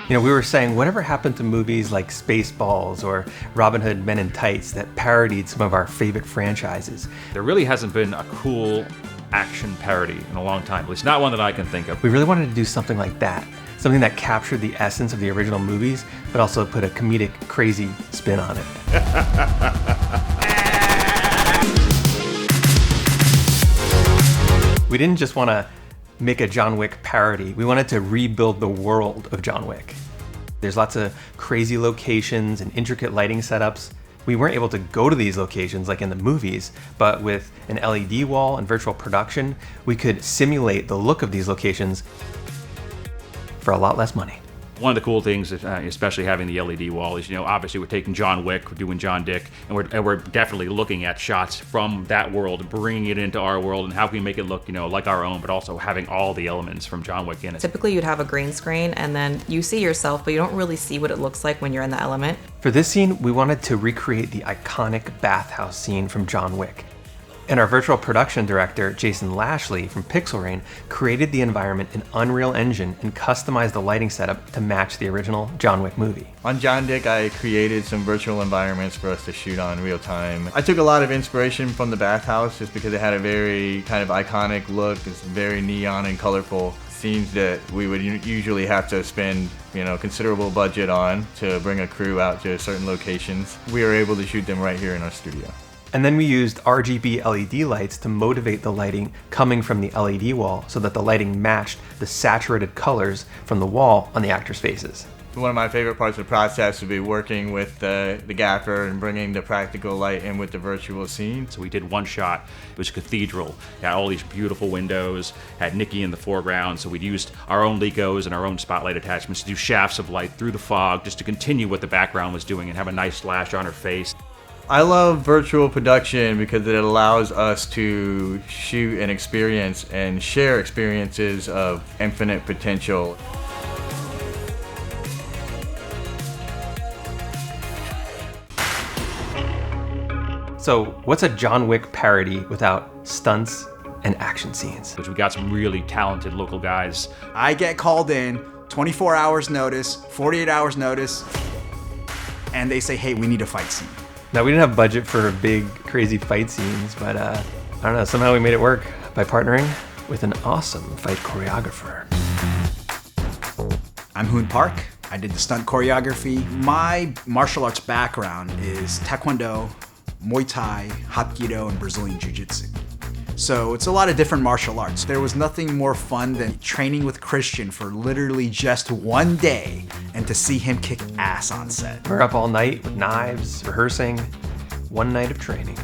You know, we were saying, whatever happened to movies like Spaceballs or Robin Hood Men in Tights that parodied some of our favorite franchises? There really hasn't been a cool action parody in a long time, at least not one that I can think of. We really wanted to do something like that. Something that captured the essence of the original movies, but also put a comedic, crazy spin on it. We didn't just want to make a John Wick parody. We wanted to rebuild the world of John Wick. There's lots of crazy locations and intricate lighting setups. We weren't able to go to these locations like in the movies, but with an LED wall and virtual production, we could simulate the look of these locations for a lot less money. One of the cool things, especially having the LED wall, is, obviously we're taking John Wick, we're doing John Dick, and we're definitely looking at shots from that world, bringing it into our world, and how can we make it look, like our own, but also having all the elements from John Wick in it. Typically you'd have a green screen and then you see yourself, but you don't really see what it looks like when you're in the element. For this scene, we wanted to recreate the iconic bathhouse scene from John Wick. And our virtual production director, Jason Lashley from Pixel Rain, created the environment in Unreal Engine and customized the lighting setup to match the original John Wick movie. On John Dick, I created some virtual environments for us to shoot on real time. I took a lot of inspiration from the bathhouse just because it had a very kind of iconic look. It's very neon and colorful. Scenes that we would usually have to spend, considerable budget on to bring a crew out to certain locations. We were able to shoot them right here in our studio. And then we used RGB LED lights to motivate the lighting coming from the LED wall so that the lighting matched the saturated colors from the wall on the actors' faces. One of my favorite parts of the process would be working with the gaffer and bringing the practical light in with the virtual scene. So we did one shot. It was a cathedral. It had all these beautiful windows, had Nikki in the foreground, so we'd used our own Lecos and our own spotlight attachments to do shafts of light through the fog just to continue what the background was doing and have a nice slash on her face. I love virtual production because it allows us to shoot and experience and share experiences of infinite potential. So what's a John Wick parody without stunts and action scenes? Which we got some really talented local guys. I get called in, 24 hours notice, 48 hours notice, and they say, hey, we need a fight scene. Now, we didn't have budget for big, crazy fight scenes, but I don't know, somehow we made it work by partnering with an awesome fight choreographer. I'm Hoon Park. I did the stunt choreography. My martial arts background is Taekwondo, Muay Thai, Hapkido, and Brazilian Jiu-Jitsu. So it's a lot of different martial arts. There was nothing more fun than training with Christian for literally just one day and to see him kick ass on set. We're up all night with knives, rehearsing, one night of training.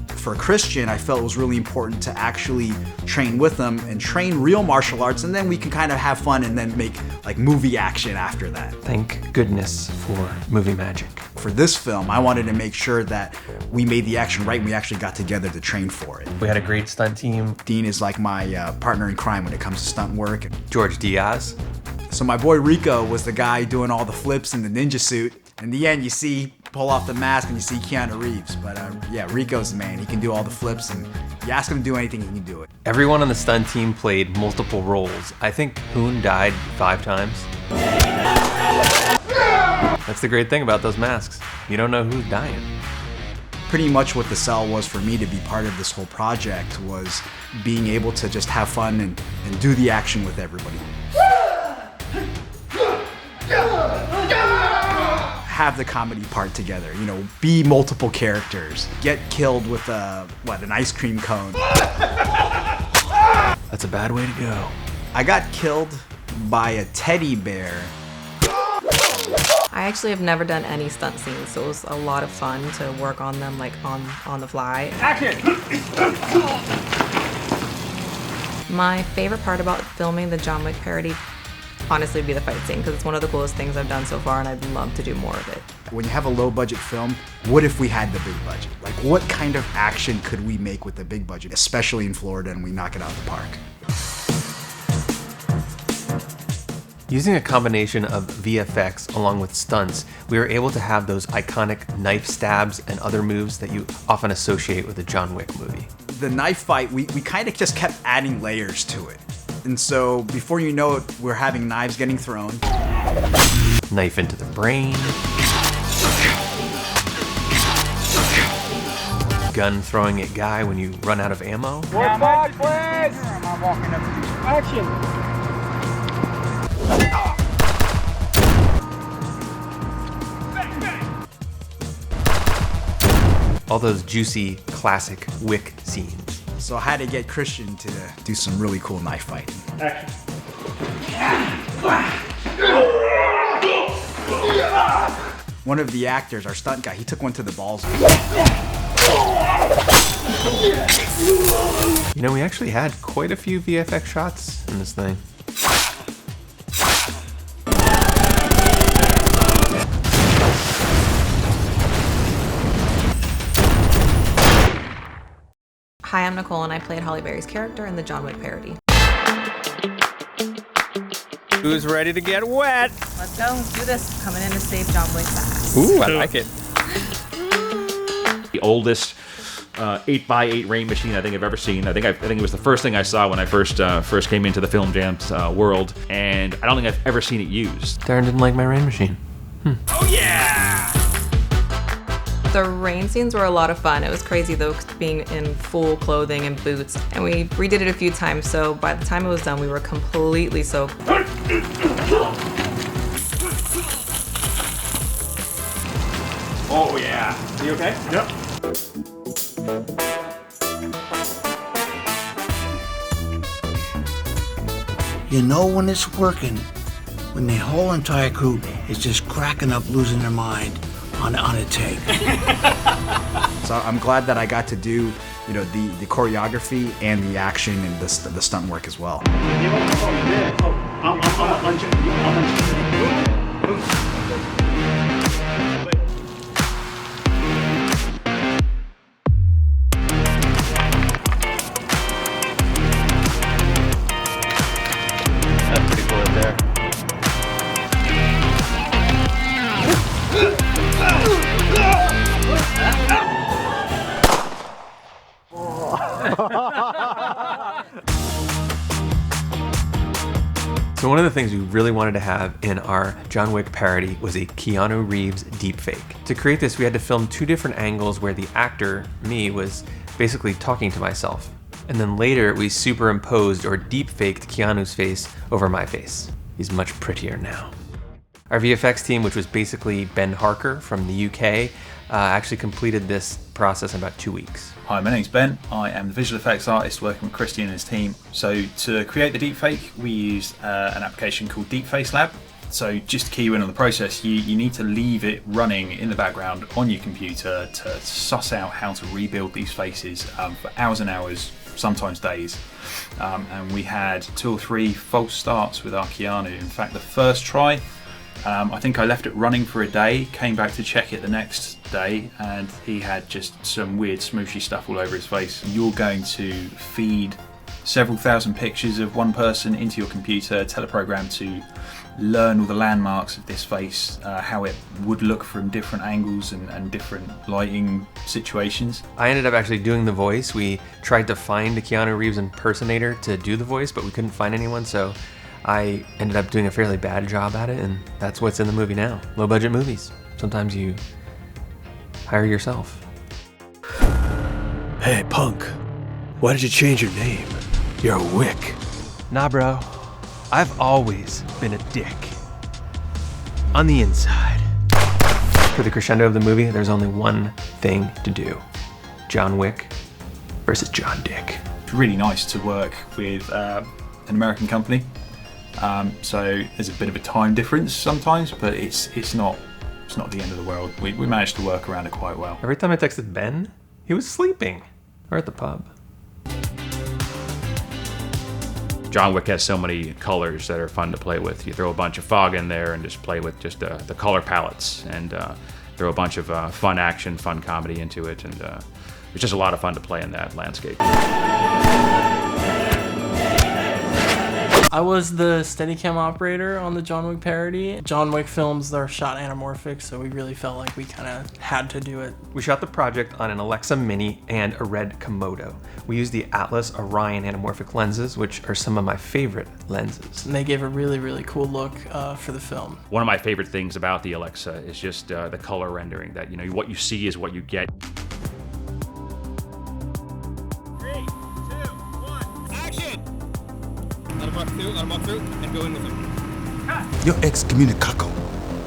For Christian, I felt it was really important to actually train with him and train real martial arts, and then we can kind of have fun and then make like movie action after that. Thank goodness for movie magic. For this film, I wanted to make sure that we made the action right and we actually got together to train for it. We had a great stunt team. Dean is like my partner in crime when it comes to stunt work. George Diaz. So my boy Rico was the guy doing all the flips in the ninja suit. In the end, you see, pull off the mask and you see Keanu Reeves. But yeah, Rico's the man. He can do all the flips, and you ask him to do anything, he can do it. Everyone on the stunt team played multiple roles. I think Hoon died 5 times. That's the great thing about those masks. You don't know who's dying. Pretty much what the sell was for me to be part of this whole project was being able to just have fun and do the action with everybody. Have the comedy part together, be multiple characters, get killed with an ice cream cone. That's a bad way to go. I got killed by a teddy bear. I actually have never done any stunt scenes, so it was a lot of fun to work on them like on the fly. Action! My favorite part about filming the John Wick parody honestly would be the fight scene, because it's one of the coolest things I've done so far and I'd love to do more of it. When you have a low budget film, what if we had the big budget? Like, what kind of action could we make with the big budget, especially in Florida, and we knock it out of the park? Using a combination of VFX along with stunts, we were able to have those iconic knife stabs and other moves that you often associate with a John Wick movie. The knife fight, we kind of just kept adding layers to it. And so before you know it, we're having knives getting thrown. Knife into the brain. Gun throwing at guy when you run out of ammo. More back, please! I'm walking up to action. All those juicy, classic WICK scenes. So I had to get Christian to do some really cool knife fighting. Action. One of the actors, our stunt guy, he took one to the balls. You know, we actually had quite a few VFX shots in this thing. Hi, I'm Nicole, and I played Holly Berry's character in the John Wick parody. Who's ready to get wet? Let's go. Let's do this. Coming in to save John Wick fast. Ooh, I like it. The oldest 8x8 rain machine I think I've ever seen. I think it was the first thing I saw when I first came into the Film Jams world, and I don't think I've ever seen it used. Darren didn't like my rain machine. Oh yeah! The rain scenes were a lot of fun. It was crazy though, being in full clothing and boots. And we redid it a few times, so by the time it was done, we were completely soaked. Oh yeah! You okay? Yep. You know when it's working, when the whole entire crew is just cracking up, losing their mind on a take. So I'm glad that I got to do, you know, the choreography and the action and the stunt work as well. That's pretty cool up there. So one of the things we really wanted to have in our John Wick parody was a Keanu Reeves deepfake. To create this, we had to film two different angles where the actor, me, was basically talking to myself. And then later we superimposed or deepfaked Keanu's face over my face. He's much prettier now. Our VFX team, which was basically Ben Harker from the UK, actually completed this process in about 2 weeks. Hi, my name's Ben. I am the visual effects artist working with Christian and his team. So to create the deepfake, we used an application called Deepface Lab. So just to key in on the process, you need to leave it running in the background on your computer to suss out how to rebuild these faces for hours and hours, sometimes days. And we had 2 or 3 false starts with our Keanu. In fact, the first try, I think I left it running for a day, came back to check it the next day, and he had just some weird smooshy stuff all over his face. You're going to feed several thousand pictures of one person into your computer, tell a program to learn all the landmarks of this face, how it would look from different angles and different lighting situations. I ended up actually doing the voice. We tried to find a Keanu Reeves impersonator to do the voice, but we couldn't find anyone, so I ended up doing a fairly bad job at it, and that's what's in the movie now. Low budget movies. Sometimes you hire yourself. Hey, punk. Why did you change your name? You're a Wick. Nah, bro. I've always been a dick. On the inside. For the crescendo of the movie, there's only one thing to do. John Wick versus John Dick. It's really nice to work with an American company. So there's a bit of a time difference sometimes, but it's not the end of the world. We managed to work around it quite well. Every time I texted Ben, he was sleeping or at the pub. John Wick has so many colors that are fun to play with. You throw a bunch of fog in there and just play with just the color palettes, and throw a bunch of fun action, fun comedy into it, and it's just a lot of fun to play in that landscape. I was the Steadicam operator on the John Wick parody. John Wick films are shot anamorphic, so we really felt like we kind of had to do it. We shot the project on an Alexa Mini and a red Komodo. We used the Atlas Orion anamorphic lenses, which are some of my favorite lenses. And they gave a really, really cool look for the film. One of my favorite things about the Alexa is just the color rendering, that what you see is what you get. 3, 2, 1, action! Let him walk through, and go in with him. You're excommunicado,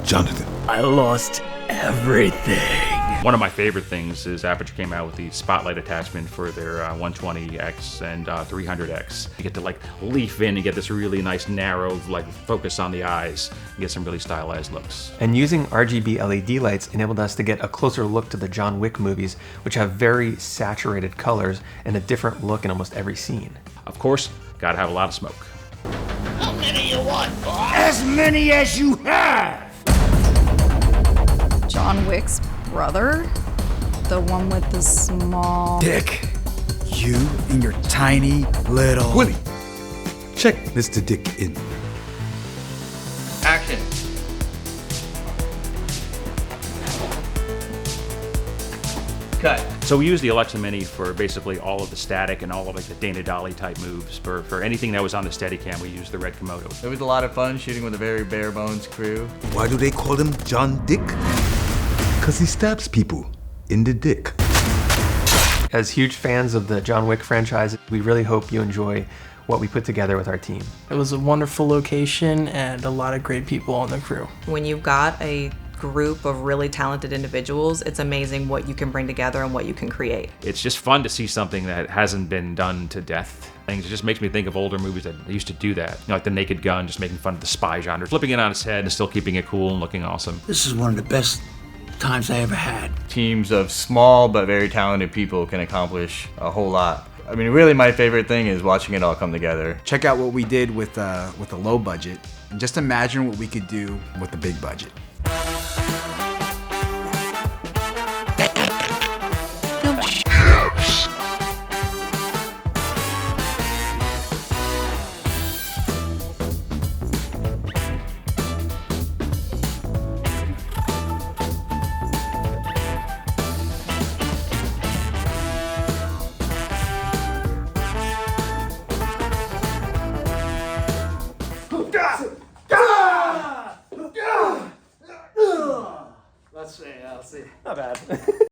Jonathan. I lost everything. One of my favorite things is Aperture came out with the spotlight attachment for their 120X and 300X. You get to leaf in and get this really nice narrow focus on the eyes and get some really stylized looks. And using RGB LED lights enabled us to get a closer look to the John Wick movies, which have very saturated colors and a different look in almost every scene. Of course, gotta have a lot of smoke. How many you want, boss? As many as you have! John Wick's brother? The one with the small... Dick, you and your tiny little... Willie, check Mr. Dick in. Action. Cut. So we used the Alexa Mini for basically all of the static and all of the Dana Dolly type moves. For anything that was on the Steadicam, we used the red Komodo. It was a lot of fun shooting with a very bare bones crew. Why do they call him John Dick? Because he stabs people in the dick. As huge fans of the John Wick franchise, we really hope you enjoy what we put together with our team. It was a wonderful location and a lot of great people on the crew. When you've got a group of really talented individuals, it's amazing what you can bring together and what you can create. It's just fun to see something that hasn't been done to death. It just makes me think of older movies that used to do that. Like The Naked Gun, just making fun of the spy genre, flipping it on its head and still keeping it cool and looking awesome. This is one of the best times I ever had. Teams of small but very talented people can accomplish a whole lot. I mean, really my favorite thing is watching it all come together. Check out what we did with a low budget, and just imagine what we could do with a big budget. Let's see. Not bad.